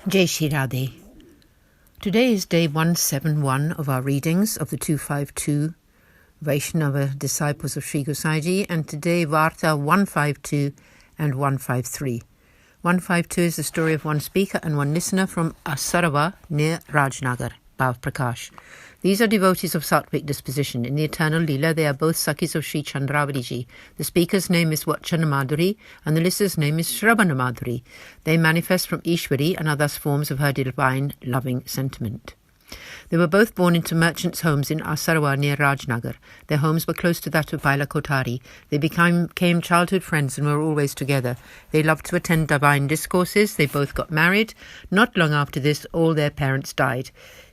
Jai Shri Radhe. Today is day 171 of our readings of the 252 Vaishnava disciples of Sri Gosaiji, and today Varta 152 and 153. 152 is the story of one speaker and one listener from Seva near Rajnagar, Bhav Prakash. These are devotees of Sattvic disposition. In the eternal Leela, they are both Sakhis of Sri Chandravadiji. The speaker's name is Vachana Madhuri, and the listener's name is Shravana Madhuri. They manifest from Ishwari and are thus forms of her divine, loving sentiment. They were both born into merchants' homes in Asarwa near Rajnagar. Their homes were close to that of Baila Kotari. They became childhood friends and were always together. They loved to attend divine discourses. They both got married. Not long after this, all their parents died.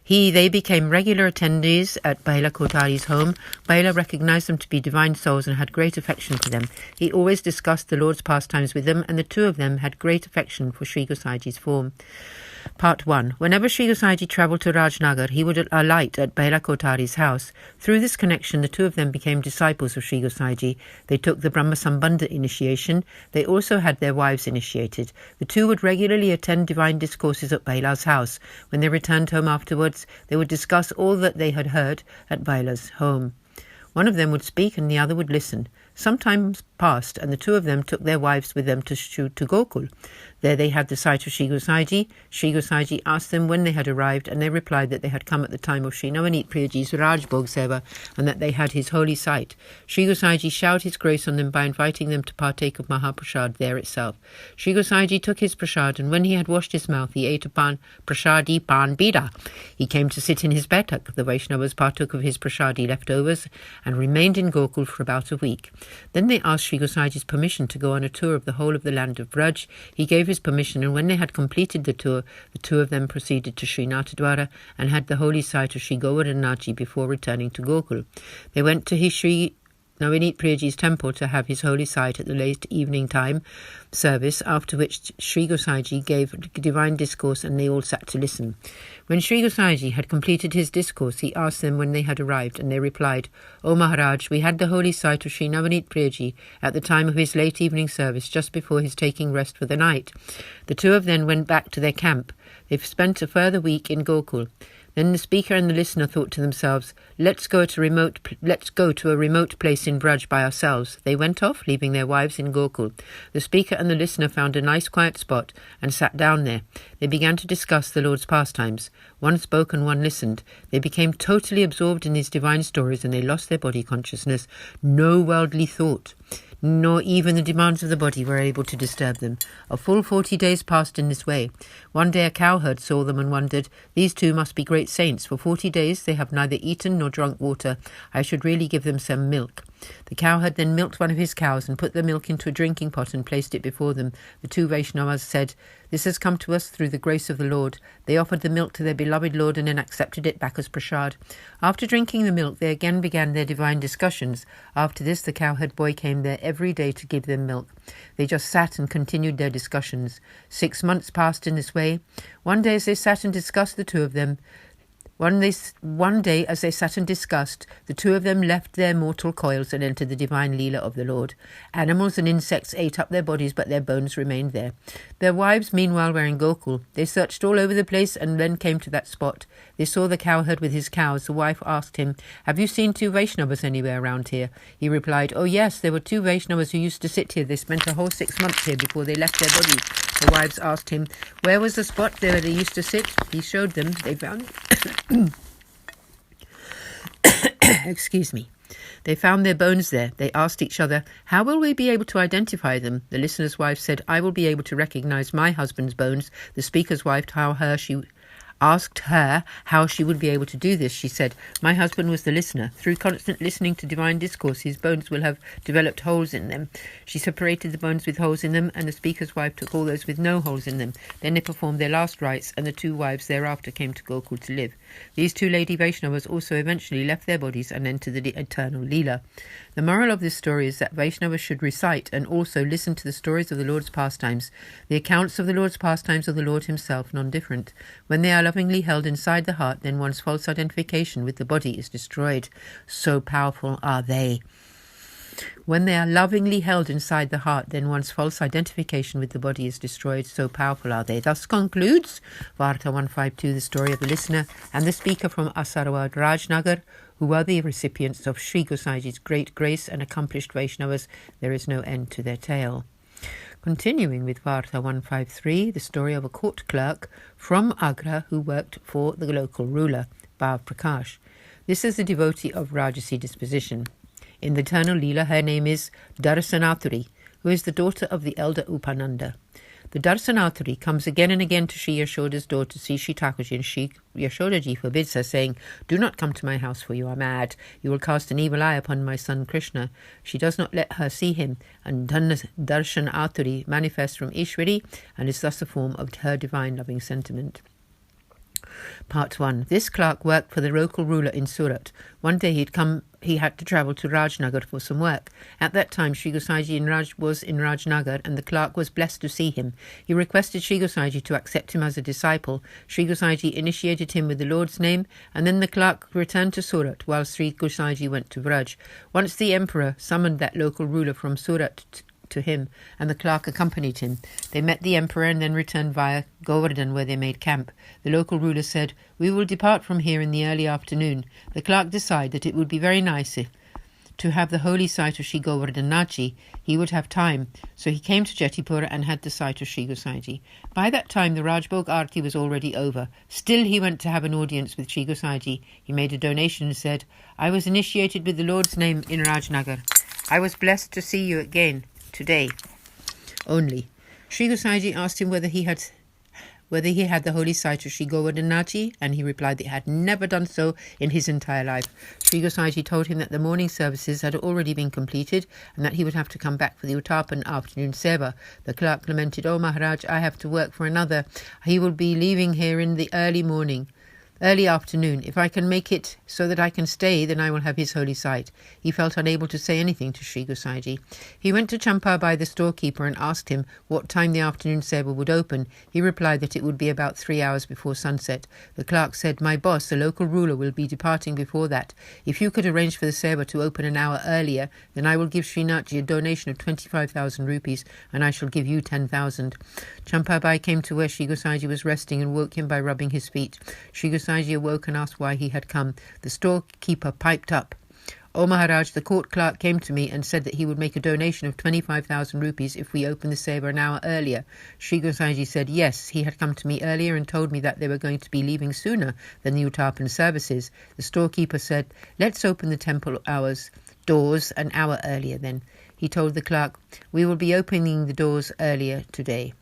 They became regular attendees at Baila Kotari's home. Baila recognized them to be divine souls and had great affection for them. He always discussed the Lord's pastimes with them, and the two of them had great affection for Sri Gosaiji's form. Part 1. Whenever Sri Gosaiji travelled to Rajnagar, he would alight at Baila Kotari's house. Through this connection, the two of them became disciples of Sri Gosaiji. They took the Brahma Sambandha initiation. They also had their wives initiated. The two would regularly attend divine discourses at Baila's house. When they returned home afterwards, they would discuss all that they had heard at Baila's home. One of them would speak and the other would listen. Some time passed, and the two of them took their wives with them to Gokul. There they had the sight of Sri Gosaiji. Sri Gosaiji asked them when they had arrived, and they replied that they had come at the time of Sri Navneet Priyaji's Rajbhog Seva, and that they had his holy sight. Sri Gosaiji showered his grace on them by inviting them to partake of Mahaprasad there itself. Sri Gosaiji took his prasad, and when he had washed his mouth, he ate a prasadi pan bida. He came to sit in his betak. The Vaishnavas partook of his prasadi leftovers and remained in Gokul for about a week. Then they asked Sri Gosaiji's permission to go on a tour of the whole of the land of Vraj. He gave his permission, and when they had completed the tour, the two of them proceeded to Sri Natadwara and had the holy sight of Sri Govardhanaji before returning to Gokul. They went to his Sri Navneet Priyaji's temple to have his holy sight at the late evening time service, after which Sri Gosaiji gave divine discourse and they all sat to listen. When Sri Gosaiji had completed his discourse, he asked them when they had arrived, and they replied, "O Maharaj, we had the holy sight of Sri Navneet Priyaji at the time of his late evening service, just before his taking rest for the night." The two of them went back to their camp. They've spent a further week in Gokul. Then the speaker and the listener thought to themselves, let's go to a remote place in Vraj by ourselves. They went off, leaving their wives in Gokul. The speaker and the listener found a nice quiet spot and sat down there. They began to discuss the Lord's pastimes. One spoke and one listened. They became totally absorbed in these divine stories, and they lost their body consciousness. No worldly thought, nor even the demands of the body, were able to disturb them. A full 40 days passed in this way. One day a cowherd saw them and wondered, "These two must be great saints. For 40 days they have neither eaten nor drunk water. I should really give them some milk." The cowherd then milked one of his cows and put the milk into a drinking pot and placed it before them. The two Vaishnavas said, "This has come to us through the grace of the Lord." They offered the milk to their beloved Lord and then accepted it back as prasad. After drinking the milk, they again began their divine discussions. After this, the cowherd boy came there every day to give them milk. They just sat and continued their discussions. 6 months passed in this way. One day as they sat and discussed, the two of them left their mortal coils and entered the divine Leela of the Lord. Animals and insects ate up their bodies, but their bones remained there. Their wives, meanwhile, were in Gokul. They searched all over the place and then came to that spot. They saw the cowherd with his cows. The wife asked him, "Have you seen two Vaishnavas anywhere around here?" He replied, "Oh yes, there were two Vaishnavas who used to sit here. They spent a whole 6 months here before they left their bodies." The wives asked him, "Where was the spot where they used to sit?" He showed them. They found Excuse me. They found their bones there. They asked each other, "How will we be able to identify them?" The listener's wife said, "I will be able to recognize my husband's bones." The speaker's wife asked her how she would be able to do this. She said, "My husband was the listener. Through constant listening to divine discourse, his bones will have developed holes in them." She separated the bones with holes in them, and the speaker's wife took all those with no holes in them. Then they performed their last rites, and the two wives thereafter came to Gokul to live. These two lady Vaishnavas also eventually left their bodies and entered the eternal Leela. The moral of this story is that Vaishnavas should recite and also listen to the stories of the Lord's pastimes. The accounts of the Lord's pastimes of the Lord himself, non-different. When they are lovingly held inside the heart, then one's false identification with the body is destroyed. So powerful are they. When they are lovingly held inside the heart, then one's false identification with the body is destroyed. So powerful are they. Thus concludes Varta 152, the story of the listener and the speaker from Asarwad Rajnagar, who are the recipients of Sri Gosaiji's great grace and accomplished Vaishnavas. There is no end to their tale. Continuing with Varta 153, the story of a court clerk from Agra who worked for the local ruler, Bhav Prakash. This is a devotee of Rajasi disposition. In the eternal Leela, her name is Darsanaturi, who is the daughter of the elder Upananda. The Darsanaturi comes again and again to Sri Yashoda's door to see Sri Thakurji, and Sri Yashodaji forbids her, saying, "Do not come to my house, for you are mad. You will cast an evil eye upon my son Krishna." She does not let her see him, and Darsanaturi manifests from Ishwari and is thus a form of her divine loving sentiment. Part 1. This clerk worked for the local ruler in Surat. One day he had to travel to Rajnagar for some work. At that time, Sri Gosaiji was in Rajnagar, and the clerk was blessed to see him. He requested Sri Gosaiji to accept him as a disciple. Sri Gosaiji initiated him with the Lord's name, and then the clerk returned to Surat, while Sri Gosaiji went to Vraj. Once the emperor summoned that local ruler from Surat to him, and the clerk accompanied him. They met the emperor and then returned via Govardhan, where they made camp. The local ruler said, "We will depart from here in the early afternoon." The clerk decided that it would be very nice to have the holy site of Sri Govardhanaji. He would have time, so he came to Jetipur and had the sight of Sri Gosaiji. By that time the Rajbhog Aarti was already over. Still he went to have an audience with Sri Gosaiji. He made a donation and said, "I was initiated with the Lord's name in Rajnagar. I was blessed to see you again today only." Sri Gosaiji asked him whether he had the holy site of Sri Govardhanaji, and he replied that he had never done so in his entire life. Sri Gosaiji told him that the morning services had already been completed and that he would have to come back for the Uttapan afternoon Seva. The clerk lamented, "Oh Maharaj, I have to work for another. He will be leaving here in the early afternoon. If I can make it so that I can stay, then I will have his holy site." He felt unable to say anything to Sri Gosaiji. He went to Champa by the storekeeper and asked him what time the afternoon seva would open. He replied that it would be about 3 hours before sunset. The clerk said, "My boss, the local ruler, will be departing before that. If you could arrange for the seva to open an hour earlier, then I will give Srinathji a donation of 25,000 rupees, and I shall give you 10,000. Champa Bai came to where Sri Gosaiji was resting and woke him by rubbing his feet. Sri Gosaiji awoke and asked why he had come. The storekeeper piped up, "Oh Maharaj, the court clerk came to me and said that he would make a donation of 25,000 rupees if we open the seva an hour earlier." Sri Gosaiji said, "Yes, he had come to me earlier and told me that they were going to be leaving sooner than the Uttapan services." The storekeeper said, "Let's open the temple doors an hour earlier then." He told the clerk, "We will be opening the doors earlier today."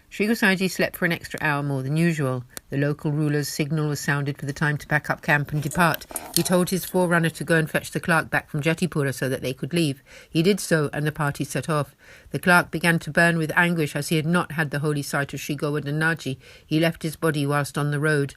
Sri Gosaiji slept for an extra hour more than usual. The local ruler's signal was sounded for the time to pack up camp and depart. He told his forerunner to go and fetch the clerk back from Jetipura so that they could leave. He did so, and the party set off. The clerk began to burn with anguish as he had not had the holy sight of Sri Govardhanaji. He left his body whilst on the road.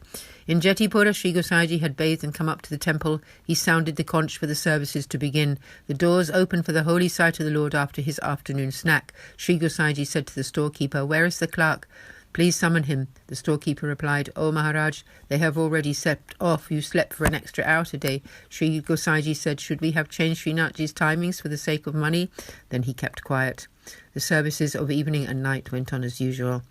In Jetipura, Sri Gosaiji had bathed and come up to the temple. He sounded the conch for the services to begin. The doors opened for the holy sight of the Lord after his afternoon snack. Sri Gosaiji said to the storekeeper, "Where is the clerk? Please summon him." The storekeeper replied, "Oh Maharaj, they have already set off. You slept for an extra hour today." Sri Gosaiji said, "Should we have changed Srinathji's timings for the sake of money?" Then he kept quiet. The services of evening and night went on as usual.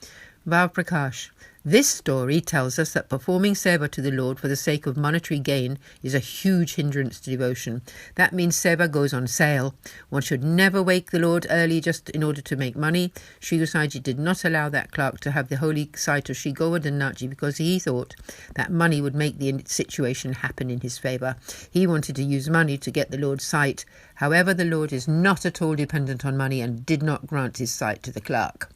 Bhav Prakash. This story tells us that performing seva to the Lord for the sake of monetary gain is a huge hindrance to devotion. That means seva goes on sale. One should never wake the Lord early just in order to make money. Sri Gosaiji did not allow that clerk to have the holy sight of Sri Govardhanaji because he thought that money would make the situation happen in his favour. He wanted to use money to get the Lord's sight. However, the Lord is not at all dependent on money and did not grant his sight to the clerk.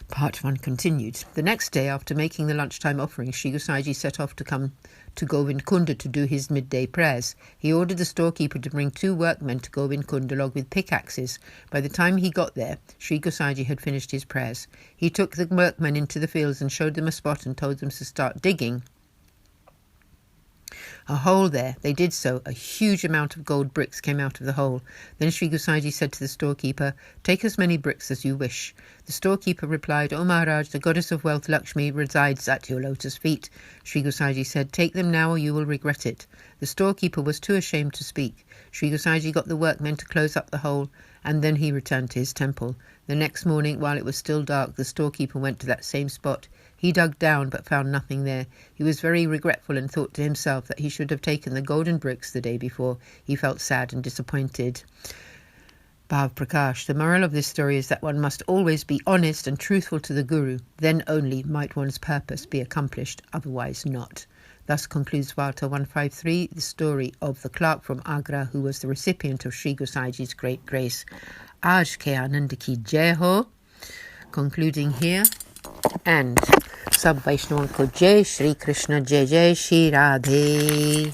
Part 1 continued. The next day, after making the lunchtime offering, Sri Gosaiji set off to come to Govind Kunda to do his midday prayers. He ordered the storekeeper to bring 2 workmen to Govind Kunda along with pickaxes. By the time he got there, Sri Gosaiji had finished his prayers. He took the workmen into the fields and showed them a spot and told them to start digging a hole there. They did so. A huge amount of gold bricks came out of the hole. Then Sri Gosaiji said to the storekeeper, "Take as many bricks as you wish." The storekeeper replied, "Oh Maharaj, the goddess of wealth Lakshmi resides at your lotus feet." Sri Gosaiji said, "Take them now or you will regret it." The storekeeper was too ashamed to speak. Sri Gosaiji got the workmen to close up the hole, and then he returned to his temple. The next morning, while it was still dark, the storekeeper went to that same spot. He dug down, but found nothing there. He was very regretful and thought to himself that he should have taken the golden bricks the day before. He felt sad and disappointed. Bhav Prakash. The moral of this story is that one must always be honest and truthful to the Guru. Then only might one's purpose be accomplished, otherwise not. Thus concludes Varta 153, the story of the clerk from Agra who was the recipient of Sri Gosaiji's great grace. Aaj ke Anand ki jai ho. Concluding here. And Sab Vaishnavan ko Jai Shri Krishna Jai Jai Shri Radhe.